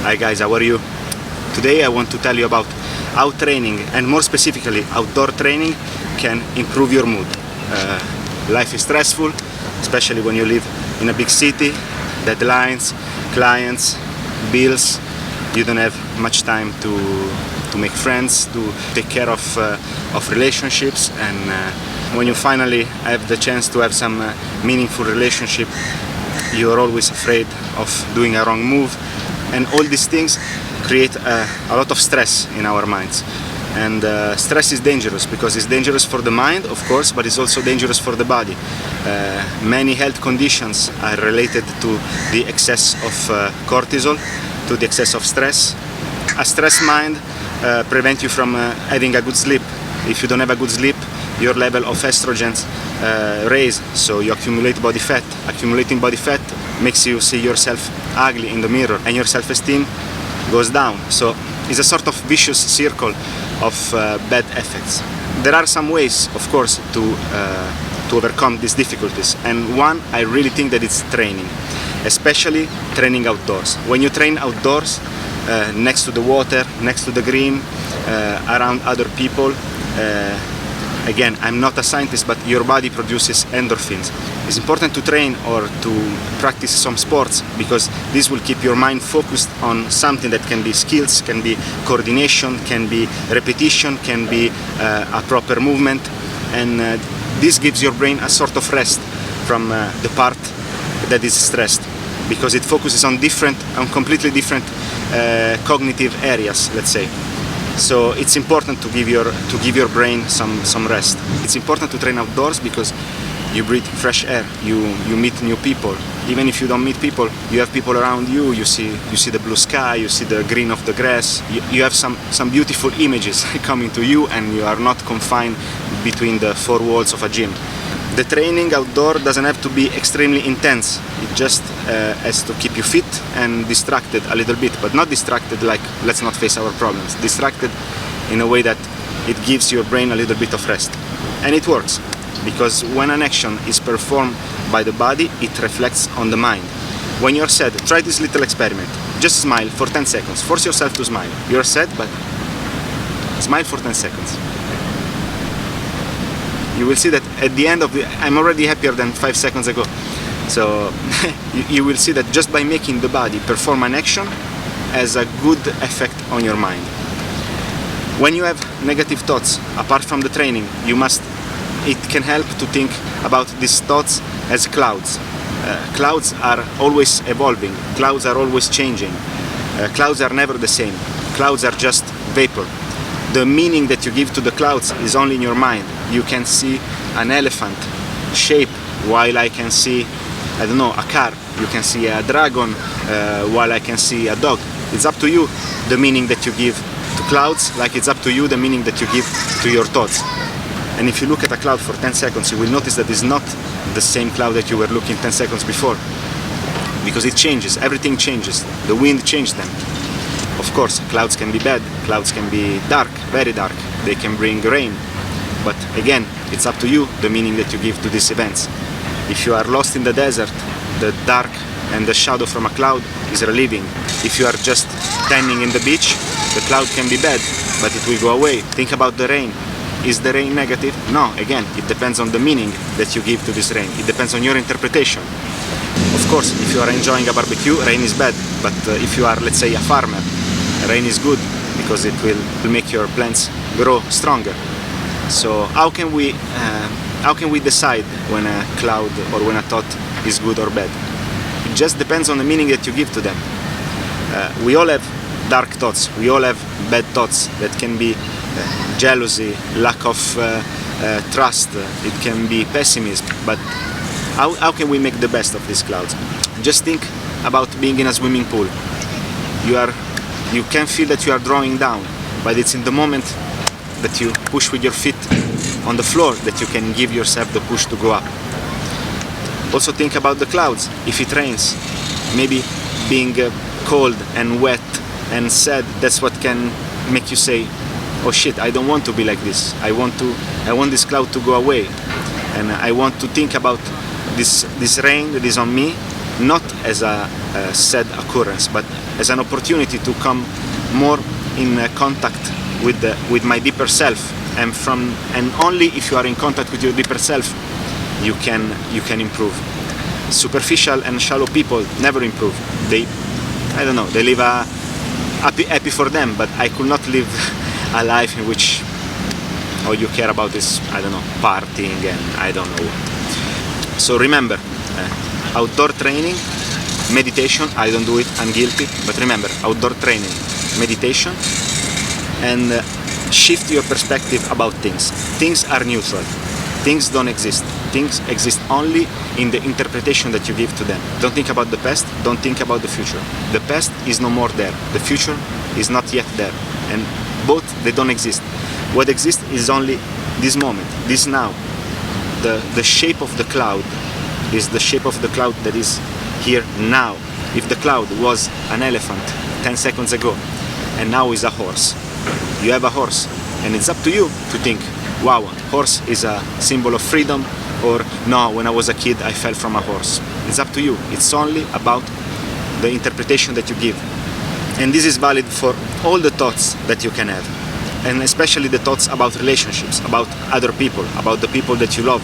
Hi guys, how are you? Today I want to tell you about how training, and more specifically outdoor training, can improve your mood. Life is stressful, especially when you live in a big city, deadlines, clients, bills. You don't have much time to make friends, to take care of relationships, and when you finally have the chance to have some meaningful relationship, you're always afraid of doing a wrong move, and all these things create a lot of stress in our minds. And stress is dangerous because it's dangerous for the mind, of course, but it's also dangerous for the body. Many health conditions are related to the excess of cortisol, to the excess of stress. A stressed mind prevents you from having a good sleep. If you don't have a good sleep, your level of estrogens raise, so you accumulate body fat. Accumulating body fat makes you see yourself ugly in the mirror, and your self-esteem goes down. So it's a sort of vicious circle of bad effects. There are some ways, of course, to overcome these difficulties, and one, I really think that it's training, especially training outdoors. When you train outdoors, next to the water, next to the green, around other people, again, I'm not a scientist, but your body produces endorphins. It's important to train or to practice some sports because this will keep your mind focused on something that can be skills, can be coordination, can be repetition, can be a proper movement, and this gives your brain a sort of rest from the part that is stressed, because it focuses on completely different cognitive areas, let's say. So it's important to give your brain some rest. It's important to train outdoors because you breathe fresh air, you meet new people. Even if you don't meet people, you have people around you. You see the blue sky, you see the green of the grass. You have some beautiful images coming to you, and you are not confined between the four walls of a gym. The training outdoor doesn't have to be extremely intense. It just has to keep you fit and distracted a little bit, but not distracted like let's not face our problems. Distracted in a way that it gives your brain a little bit of rest. And it works, because when an action is performed by the body, it reflects on the mind. When you're sad, try this little experiment. Just smile for 10 seconds. Force yourself to smile. You're sad, but smile for 10 seconds. You will see that at the end of I'm already happier than 5 seconds ago. So you will see that just by making the body perform an action has a good effect on your mind. When you have negative thoughts, apart from the training, it can help to think about these thoughts as clouds. Clouds are always evolving. Clouds are always changing. Clouds are never the same. Clouds are just vapor. The meaning that you give to the clouds is only in your mind. You can see an elephant shape while I can see, I don't know, a car. You can see a dragon while I can see a dog. It's up to you the meaning that you give to clouds, like it's up to you the meaning that you give to your thoughts. And if you look at a cloud for 10 seconds, you will notice that it's not the same cloud that you were looking 10 seconds before. Because it changes, everything changes. The wind changed them. Of course, clouds can be bad, clouds can be dark, very dark, they can bring rain. But again, it's up to you the meaning that you give to these events. If you are lost in the desert, the dark and the shadow from a cloud is relieving. If you are just standing in the beach, the cloud can be bad, but it will go away. Think about the rain. Is the rain negative? No, again, it depends on the meaning that you give to this rain. It depends on your interpretation. Of course, if you are enjoying a barbecue, rain is bad. But if you are, let's say, a farmer, rain is good because it will make your plants grow stronger. So how can we decide when a cloud or when a thought is good or bad? It just depends on the meaning that you give to them. We all have dark thoughts. We all have bad thoughts that can be jealousy, lack of trust. It can be pessimism. But how can we make the best of these clouds? Just think about being in a swimming pool. You can feel that you are drawing down, but it's in the moment that you push with your feet on the floor that you can give yourself the push to go up. Also think about the clouds. If it rains, maybe being cold and wet and sad, that's what can make you say, oh shit, I don't want to be like this. I want this cloud to go away. And I want to think about this rain that is on me not as a sad occurrence, but as an opportunity to come more in contact with my deeper self, and only if you are in contact with your deeper self, you can improve. Superficial and shallow people never improve. They live a happy for them, but I could not live a life in which all you care about is, partying and I don't know what. So remember, outdoor training, meditation, I don't do it, I'm guilty, but remember, outdoor training, meditation, and shift your perspective about things. Things are neutral. Things don't exist. Things exist only in the interpretation that you give to them. Don't think about the past, don't think about the future. The past is no more there. The future is not yet there. And both, they don't exist. What exists is only this moment, this now. The shape of the cloud is the shape of the cloud that is here now. If the cloud was an elephant 10 seconds ago and now is a horse, you have a horse, and it's up to you to think, wow, horse is a symbol of freedom, or no, when I was a kid I fell from a horse. It's up to you. It's only about the interpretation that you give. And this is valid for all the thoughts that you can have, and especially the thoughts about relationships, about other people, about the people that you love.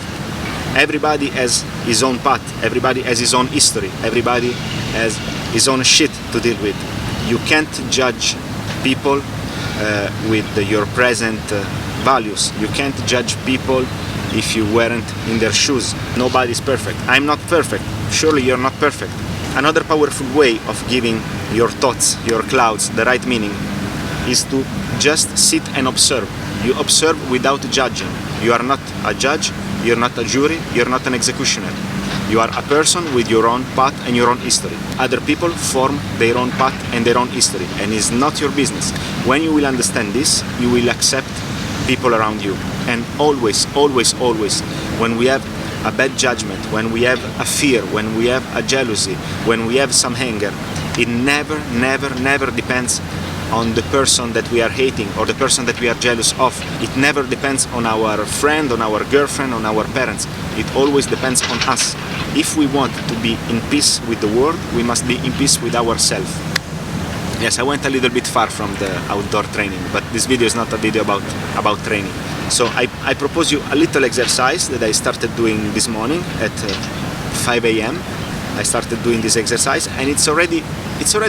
Everybody has his own path, everybody has his own history, everybody has his own shit to deal with. You can't judge people with your present values. You can't judge people if you weren't in their shoes. Nobody's perfect. I'm not perfect. Surely you're not perfect. Another powerful way of giving your thoughts, your clouds, the right meaning is to just sit and observe. You observe without judging. You are not a judge, you're not a jury, you're not an executioner. You are a person with your own path and your own history. Other people form their own path and their own history, and it's not your business. When you will understand this, you will accept people around you. And always, always, always, when we have a bad judgment, when we have a fear, when we have a jealousy, when we have some anger, it never, never, never depends on the person that we are hating or the person that we are jealous of. It never depends on our friend, on our girlfriend, on our parents. It always depends on us. If we want to be in peace with the world, we must be in peace with ourselves. Yes, I went a little bit far from the outdoor training, but this video is not a video about training. So I propose you a little exercise that I started doing this morning at 5 a.m. I started doing this exercise, and it's already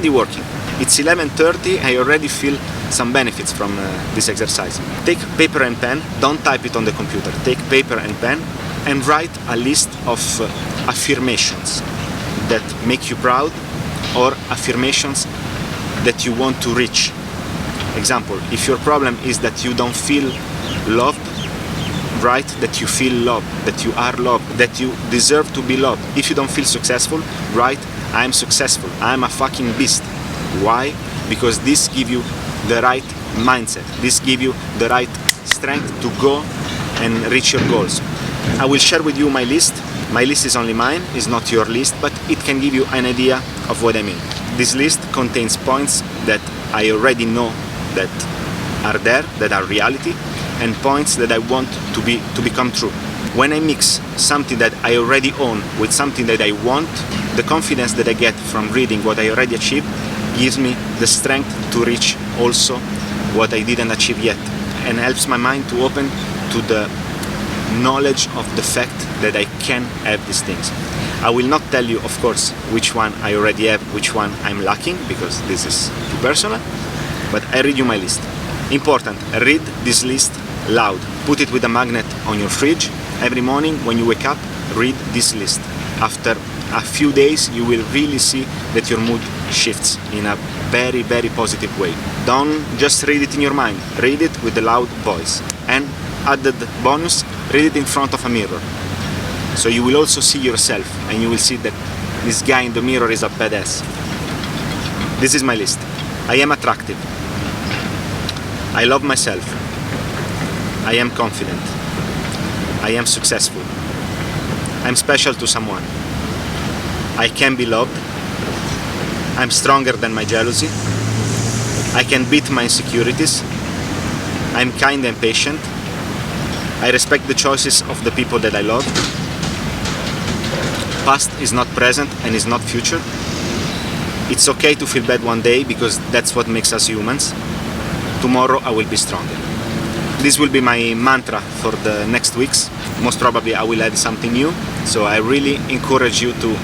working. It's 11:30. I already feel some benefits from this exercise. Take paper and pen. Don't type it on the computer. Take paper and pen and write a list of affirmations that make you proud, or affirmations that you want to reach. Example, if your problem is that you don't feel loved, write that you feel loved, that you are loved, that you deserve to be loved. If you don't feel successful, write, I'm successful, I'm a fucking beast. Why? Because this gives you the right mindset. This gives you the right strength to go and reach your goals. I will share with you my list. My list is only mine, it's not your list, but it can give you an idea of what I mean. This list contains points that I already know that are there, that are reality, and points that I want to become true. When I mix something that I already own with something that I want, the confidence that I get from reading what I already achieved gives me the strength to reach also what I didn't achieve yet, and helps my mind to open to the knowledge of the fact that I can have these things. I will not tell you, of course, which one I already have, which one I'm lacking, because this is too personal, but I read you my list. Important, read this list loud. Put it with a magnet on your fridge. Every morning when you wake up, read this list. After a few days, you will really see that your mood shifts in a very, very positive way. Don't just read it in your mind, read it with a loud voice. And added bonus, read it in front of a mirror. So you will also see yourself, and you will see that this guy in the mirror is a badass. This is my list. I am attractive. I love myself. I am confident. I am successful. I'm special to someone. I can be loved. I'm stronger than my jealousy. I can beat my insecurities. I'm kind and patient. I respect the choices of the people that I love. Past is not present and is not future. It's okay to feel bad one day because that's what makes us humans. Tomorrow I will be stronger. This will be my mantra for the next weeks. Most probably I will add something new. So I really encourage you to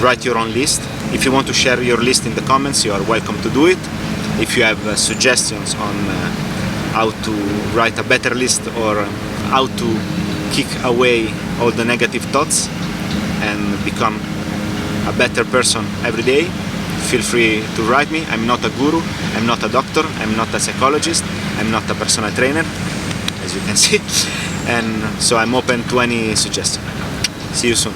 write your own list. If you want to share your list in the comments, you are welcome to do it. If you have suggestions on how to write a better list or how to kick away all the negative thoughts and become a better person every day, feel free to write me. I'm not a guru, I'm not a doctor, I'm not a psychologist, I'm not a personal trainer, as you can see, and so I'm open to any suggestion. See you soon.